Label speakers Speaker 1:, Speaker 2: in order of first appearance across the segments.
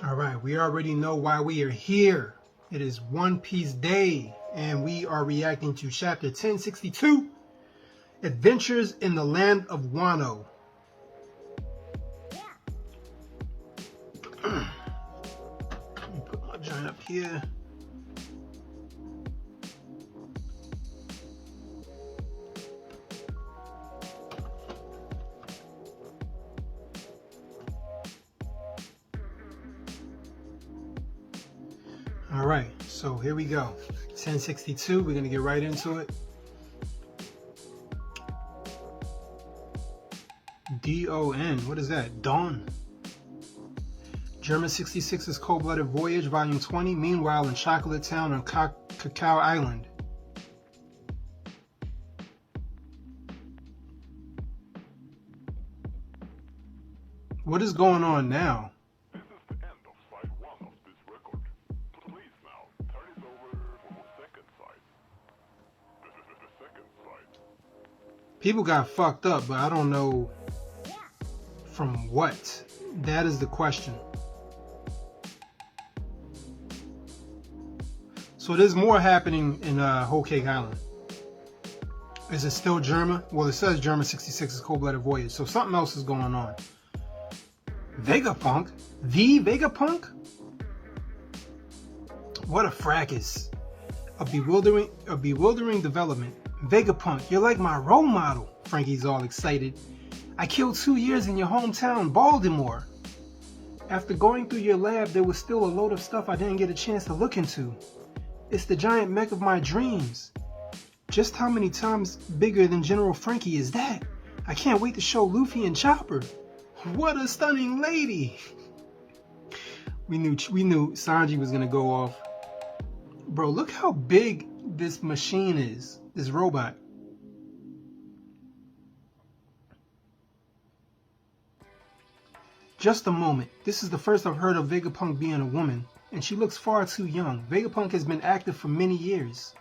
Speaker 1: All right, we already know why we are here. It is One Piece Day, and we are reacting to Chapter 1062, Adventures in the Land of Wano. Let me put my joint up here. All right, so here we go. 1062, we're gonna get right into it. D-O-N, what is that? Dawn. German 66's Cold-Blooded Voyage, Volume 20, Meanwhile in Chocolate Town on Cacao Island. What is going on now? People got fucked up, but I don't know from what. That is the question. So there's more happening in Whole Cake Island. Is it still Germa? Well, it says Germa 66's Cold-Blooded Voyage, so something else is going on. Vegapunk? The Vegapunk? What a fracas. A bewildering development. Vegapunk, you're like my role model. Frankie's all excited. I killed 2 years in your hometown, Baltimore. After going through your lab, there was still a load of stuff I didn't get a chance to look into. It's the giant mech of my dreams. Just how many times bigger than General Frankie is that? I can't wait to show Luffy and Chopper. What a stunning lady. We knew Sanji was gonna go off. Bro, look how big this machine is. This robot. Just a moment. This is the first I've heard of Vegapunk being a woman, and she looks far too young. Vegapunk has been active for many years.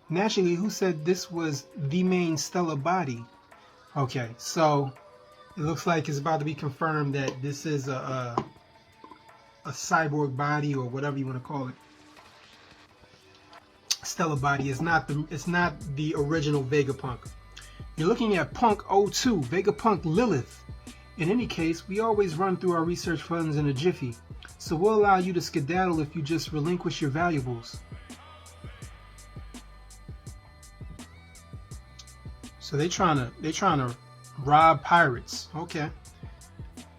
Speaker 1: Naturally, who said this was the main stellar body? Okay, so it looks like it's about to be confirmed that this is a cyborg body, or whatever you want to call it. Stellar body is not the original Vegapunk. You're looking at Punk 02, Vegapunk Lilith. In any case, we always run through our research funds in a jiffy, so we'll allow you to skedaddle if you just relinquish your valuables. So they're trying to rob pirates. Okay.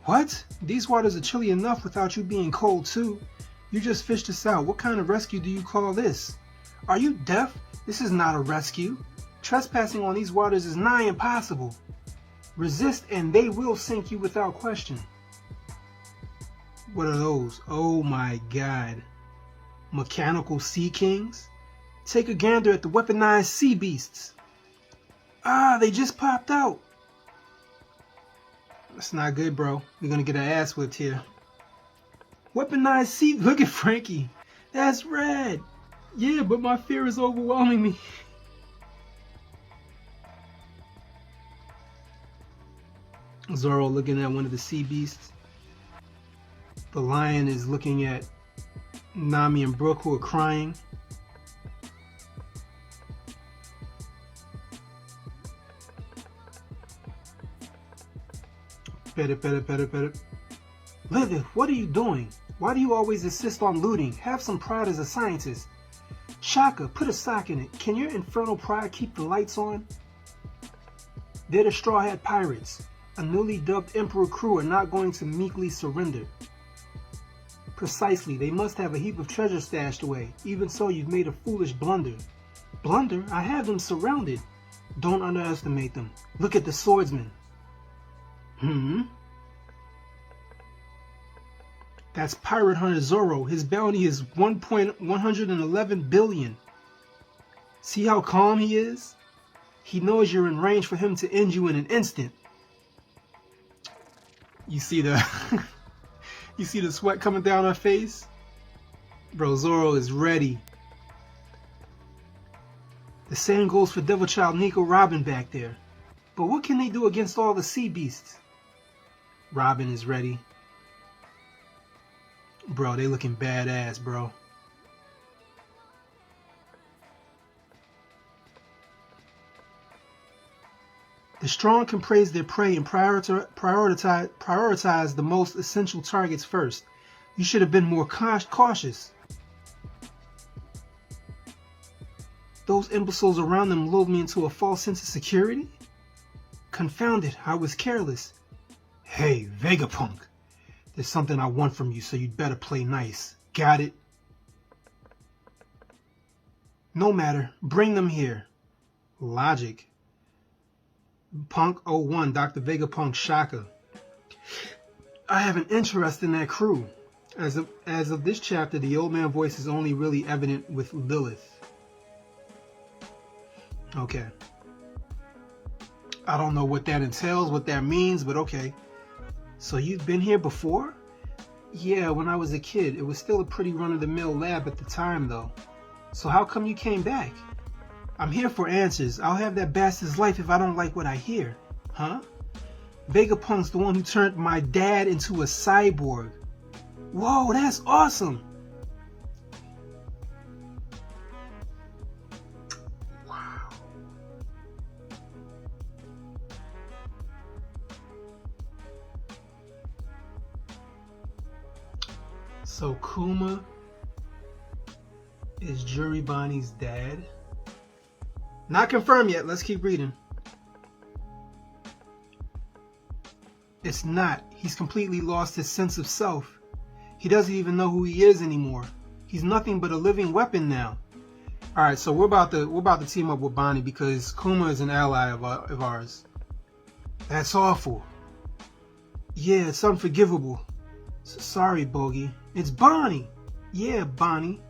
Speaker 1: What? These waters are chilly enough without you being cold too. You just fished us out. What kind of rescue do you call this? Are you deaf? This is not a rescue. Trespassing on these waters is nigh impossible. Resist and they will sink you without question. What are those? Oh my god. Mechanical sea kings? Take a gander at the weaponized sea beasts. Ah, they just popped out. That's not good, bro. We're gonna get our ass whipped here. Weaponized sea... Look at Frankie. That's red. Yeah, but my fear is overwhelming me. Zoro looking at one of the sea beasts. The lion is looking at Nami and Brook, who are crying. Better. Lilith, what are you doing? Why do you always insist on looting? Have some pride as a scientist. Shaka, put a sock in it. Can your infernal pride keep the lights on? They're the Straw Hat Pirates. A newly dubbed Emperor crew are not going to meekly surrender. Precisely, they must have a heap of treasure stashed away. Even so, you've made a foolish blunder. Blunder? I have them surrounded. Don't underestimate them. Look at the swordsman. That's Pirate Hunter Zoro. His bounty is 1.111 billion. See how calm he is? He knows you're in range for him to end you in an instant. You see the you see the sweat coming down her face? Bro, Zoro is ready. The same goes for Devil Child Nico Robin back there. But what can they do against all the sea beasts? Robin is ready. Bro, they looking badass, bro. The strong can praise their prey and prioritize the most essential targets first. You should have been more cautious. Those imbeciles around them lulled me into a false sense of security? Confound it, I was careless. Hey, Vegapunk, there's something I want from you, so you'd better play nice. Got it? No matter, bring them here. Logic. Punk 01, Dr. Vegapunk Shaka. I have an interest in that crew. As of this chapter, the old man voice is only really evident with Lilith. Okay. I don't know what that entails, what that means, but okay. So you've been here before? Yeah, when I was a kid. It was still a pretty run-of-the-mill lab at the time, though. So how come you came back? I'm here for answers. I'll have that bastard's life if I don't like what I hear. Huh? Vegapunk's the one who turned my dad into a cyborg. Whoa, that's awesome! Wow. So Kuma is Juribani's dad? Not confirmed yet. Let's keep reading. It's not. He's completely lost his sense of self. He doesn't even know who he is anymore. He's nothing but a living weapon now. All right, so we're about to team up with Bonnie because Kuma is an ally of ours. That's awful. Yeah, it's unforgivable. Sorry, Bogey. It's Bonnie. Yeah, Bonnie.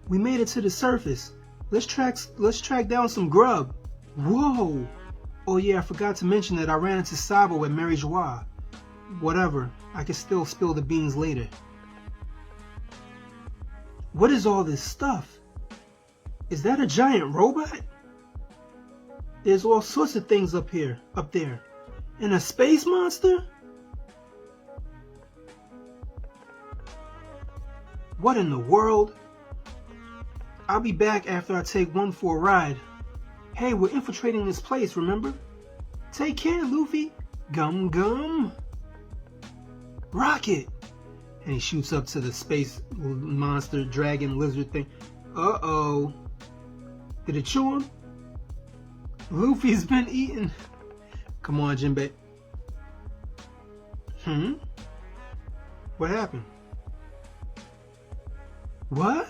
Speaker 1: We made it to the surface. Let's track down some grub. Whoa! Oh yeah, I forgot to mention that I ran into Sabo at Mary Joie. Whatever, I can still spill the beans later. What is all this stuff? Is that a giant robot? There's all sorts of things up there. And a space monster? What in the world? I'll be back after I take one for a ride. Hey, we're infiltrating this place, remember? Take care, Luffy. Gum gum. Rocket. And he shoots up to the space monster, dragon, lizard thing. Uh-oh. Did it chew him? Luffy's been eaten. Come on, Jinbei. What happened? What?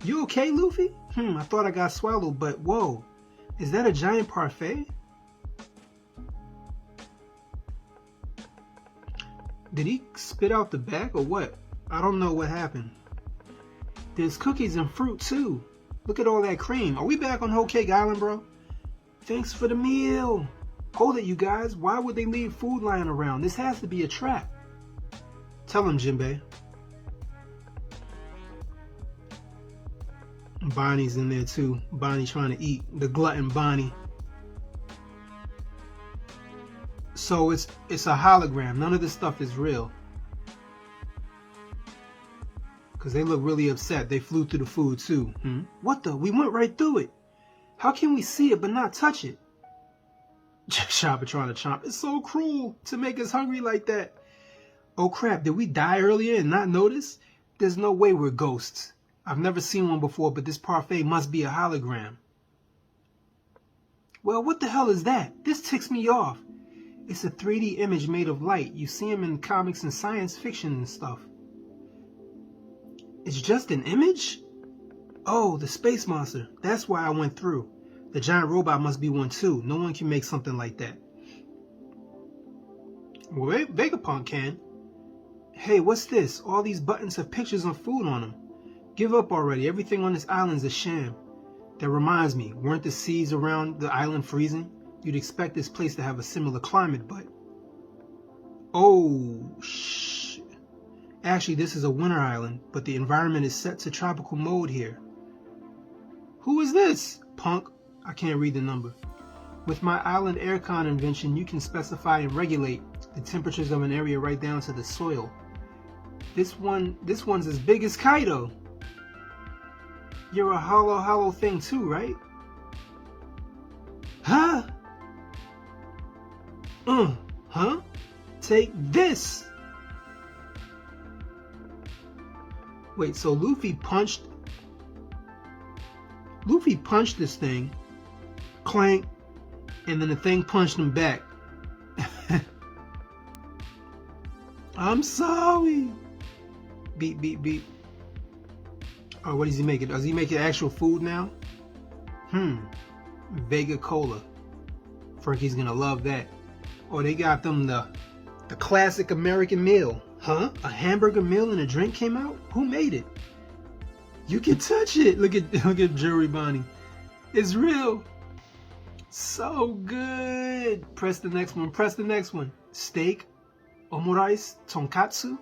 Speaker 1: You okay, Luffy? I thought I got swallowed, but whoa. Is that a giant parfait? Did he spit out the back or what? I don't know what happened. There's cookies and fruit too. Look at all that cream. Are we back on Whole Cake Island, bro? Thanks for the meal. Hold it, you guys. Why would they leave food lying around? This has to be a trap. Tell him, Jinbei. Bonnie's in there too. Bonnie trying to eat. The glutton Bonnie. So it's a hologram. None of this stuff is real. Because they look really upset. They flew through the food too. What the? We went right through it. How can we see it but not touch it? Chopper trying to chomp. It's so cruel to make us hungry like that. Oh crap, did we die earlier and not notice? There's no way we're ghosts. I've never seen one before, but this parfait must be a hologram. Well, what the hell is that? This ticks me off. It's a 3D image made of light. You see them in comics and science fiction and stuff. It's just an image? Oh, the space monster. That's why I went through. The giant robot must be one too. No one can make something like that. Well, Vegapunk can. Hey, what's this? All these buttons have pictures of food on them. Give up already. Everything on this island's a sham. That reminds me, weren't the seas around the island freezing? You'd expect this place to have a similar climate, but... Oh, shh. Actually, this is a winter island, but the environment is set to tropical mode here. Who is this? Punk. I can't read the number. With my island aircon invention, you can specify and regulate the temperatures of an area right down to the soil. This one's as big as Kaido. You're a hollow thing too, right? Huh? Huh? Take this! Wait, so Luffy punched this thing, clank, and then the thing punched him back. I'm sorry. Beep, beep, beep. Oh, what is he making? Does he make it actual food now? Vega Cola. Frankie's gonna love that. Oh, they got them the classic American meal. Huh? A hamburger meal and a drink came out? Who made it? You can touch it. Look at Jewelry Bonnie. It's real. So good. Press the next one. Press the next one. Steak, omurice, tonkatsu,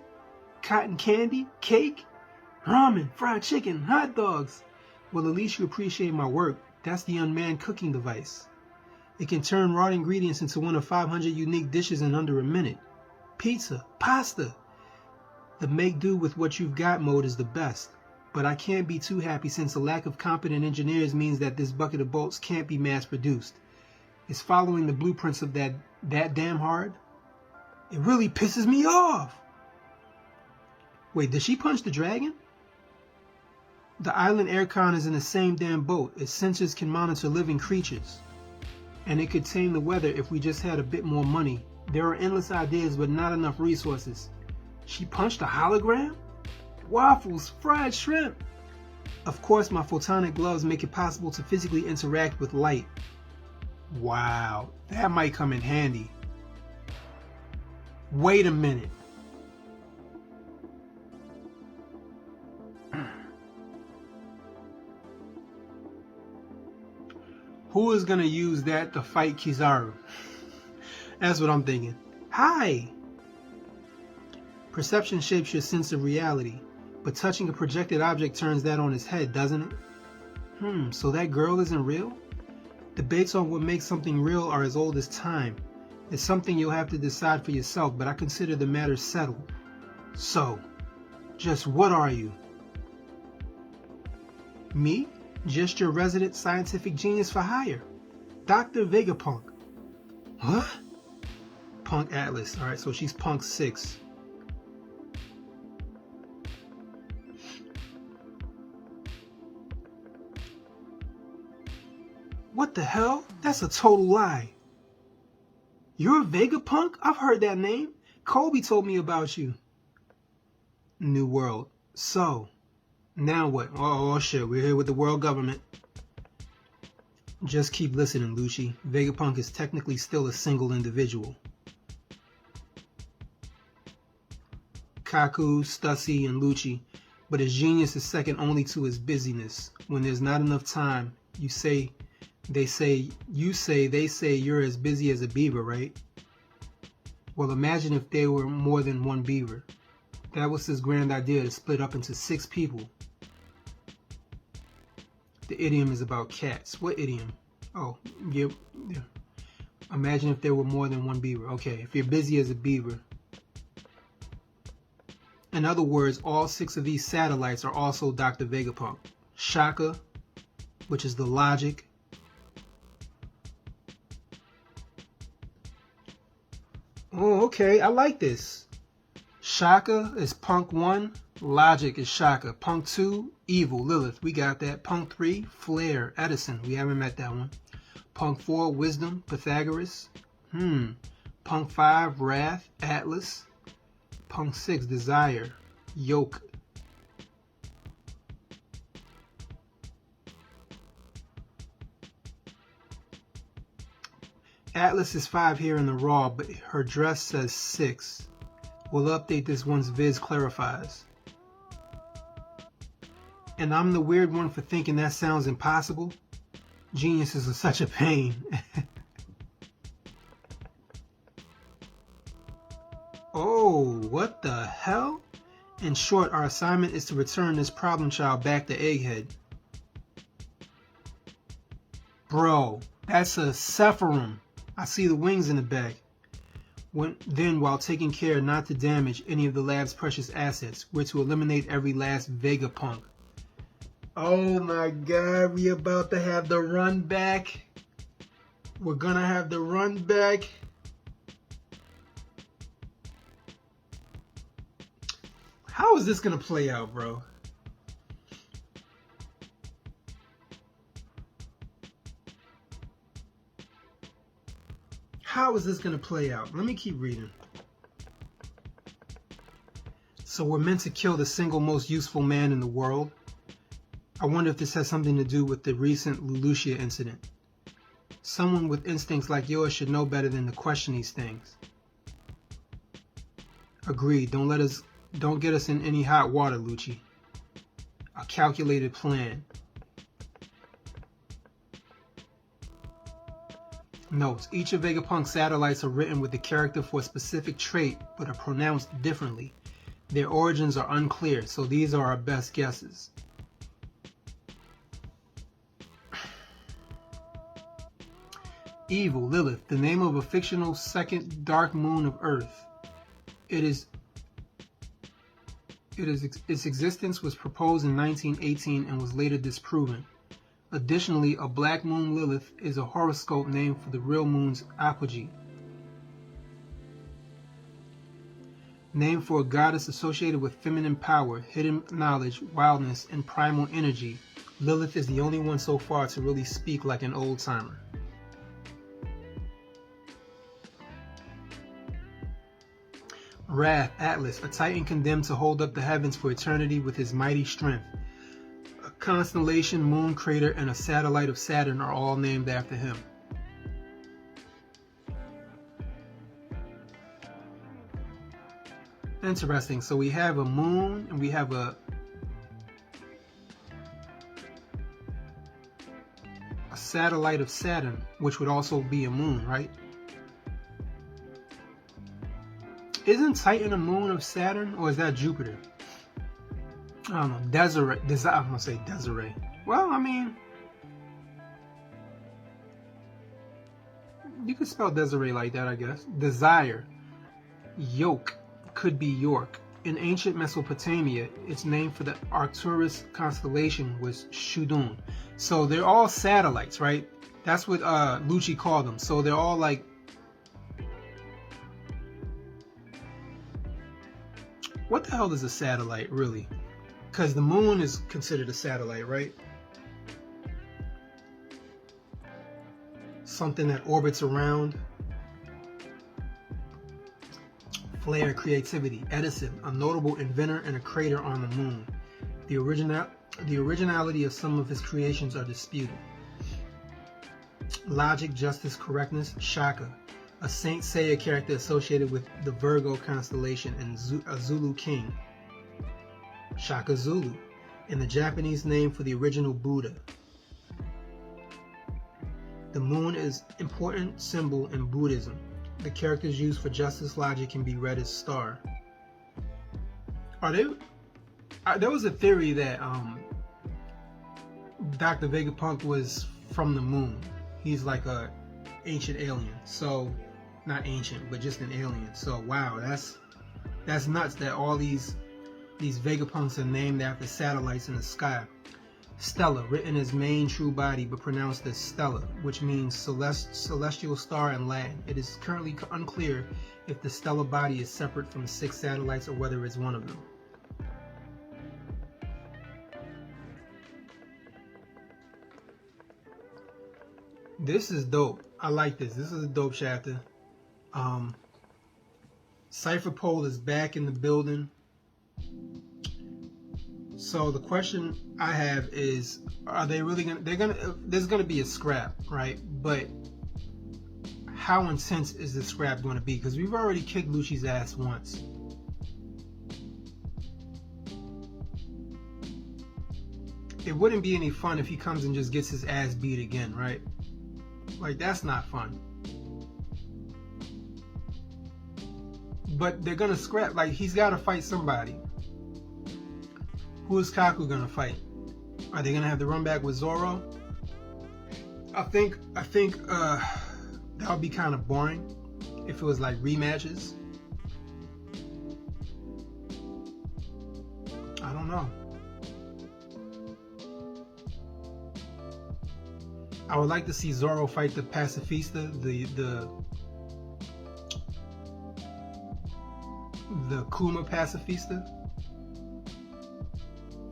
Speaker 1: cotton candy, cake, ramen, fried chicken, hot dogs. Well, at least you appreciate my work. That's the unmanned cooking device. It can turn raw ingredients into one of 500 unique dishes in under a minute. Pizza, pasta. The make do with what you've got mode is the best. But I can't be too happy since the lack of competent engineers means that this bucket of bolts can't be mass produced. It's following the blueprints of that damn hard. It really pisses me off. Wait, did she punch the dragon? The island aircon is in the same damn boat. Its sensors can monitor living creatures. And it could tame the weather if we just had a bit more money. There are endless ideas, but not enough resources. She punched a hologram? Waffles, fried shrimp. Of course, my photonic gloves make it possible to physically interact with light. Wow, that might come in handy. Wait a minute. Who is going to use that to fight Kizaru? That's what I'm thinking. Hi! Perception shapes your sense of reality, but touching a projected object turns that on its head, doesn't it? So that girl isn't real? Debates on what makes something real are as old as time. It's something you'll have to decide for yourself, but I consider the matter settled. So, just what are you? Me? Just your resident scientific genius for hire. Dr. Vegapunk. Huh? Punk Atlas. Alright, so she's Punk 6. What the hell? That's a total lie. You're Vegapunk? I've heard that name. Kobe told me about you. New World. So, now what? Oh shit, we're here with the world government. Just keep listening, Lucci. Vegapunk is technically still a single individual. Kaku, Stussy, and Lucci, but his genius is second only to his busyness. When there's not enough time, they say you're as busy as a beaver, right? Well, imagine if there were more than one beaver. That was his grand idea, to split up into 6 people. The idiom is about cats. What idiom? Oh, yeah. Imagine if there were more than one beaver. Okay, if you're busy as a beaver. In other words, all 6 of these satellites are also Dr. Vegapunk. Shaka, which is the logic. Oh, okay, I like this. Shaka is Punk 1, Logic is Shaka. Punk 2, Evil, Lilith, we got that. Punk 3, Flair, Edison, we haven't met that one. Punk 4, Wisdom, Pythagoras. Punk 5, Wrath, Atlas. Punk 6, Desire, Yoke. Atlas is 5 here in the raw, but her dress says 6. We'll update this once Viz clarifies. And I'm the weird one for thinking that sounds impossible. Geniuses are such a pain. Oh, what the hell? In short, our assignment is to return this problem child back to Egghead. Bro, that's a Sephiroth. I see the wings in the back. Then, while taking care not to damage any of the lab's precious assets, we're to eliminate every last Vegapunk. Oh my god, we about to have the run back. We're gonna have the run back. How is this gonna play out, bro? How is this gonna play out? Let me keep reading. So we're meant to kill the single most useful man in the world. I wonder if this has something to do with the recent LUCCI'S incident. Someone with instincts like yours should know better than to question these things. Agreed. Don't get us in any hot water, Lucci. A calculated plan. Notes: each of Vegapunk's satellites are written with the character for a specific trait, but are pronounced differently. Their origins are unclear, so these are our best guesses. Evil, Lilith, the name of a fictional second dark moon of Earth. Its existence was proposed in 1918 and was later disproven. Additionally, a black moon Lilith is a horoscope name for the real moon's apogee. Named for a goddess associated with feminine power, hidden knowledge, wildness, and primal energy, Lilith is the only one so far to really speak like an old-timer. Wrath, Atlas, a titan condemned to hold up the heavens for eternity with his mighty strength. A constellation, moon crater, and a satellite of Saturn are all named after him. Interesting. So we have a moon and we have a satellite of Saturn, which would also be a moon, right? Isn't Titan a moon of Saturn, or is that Jupiter? I don't know. Desiree. I'm gonna say Desiree. Well, I mean, you could spell Desiree like that, I guess. Desire. Yoke could be York. In ancient Mesopotamia, its name for the Arcturus constellation was Shudun. So they're all satellites, right? That's what Lucci called them. So they're all like, what the hell is a satellite, really? Because the moon is considered a satellite, right? Something that orbits around. Flair, creativity. Edison, a notable inventor and a creator on the moon. The originality of some of his creations are disputed. Logic, justice, correctness. Shaka, a Saint Seiya character associated with the Virgo constellation and a Zulu king. Shaka Zulu, and the Japanese name for the original Buddha. The moon is an important symbol in Buddhism. The characters used for justice logic can be read as star. There was a theory that Dr. Vegapunk was from the moon. He's like a ancient alien. So, not ancient, but just an alien. So wow, that's nuts that all these Vegapunks are named after satellites in the sky. Stella, written as main true body but pronounced as Stella, which means celestial star in Latin. It is currently unclear if the stellar body is separate from 6 satellites or whether it's one of them. This is dope. I like this. This is a dope chapter. Cypher Pole is back in the building. So the question I have is, are they really there's gonna be a scrap, right? But how intense is the scrap going to be? Because we've already kicked Lucci's ass once. It wouldn't be any fun if he comes and just gets his ass beat again, right? Like, that's not fun. But they're gonna scrap. Like, he's got to fight somebody. Who is Kaku gonna fight? Are they gonna have the run back with Zoro? I think that would be kind of boring. if it was like rematches. I don't know. I would like to see Zoro fight the Pacifista, the Kuma Pacifista,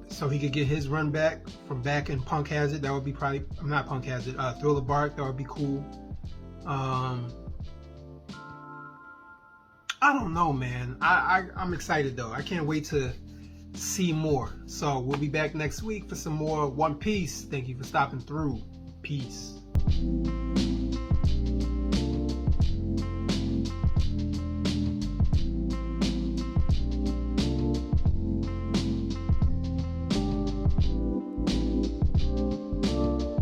Speaker 1: so he could get his run back from back in Punk Hazard. That would be probably, I'm not Punk Hazard, Thriller Bark. That would be cool. I don't know, man. I'm excited though. I can't wait to see more. So we'll be back next week for some more One Piece. Thank you for stopping through. Peace.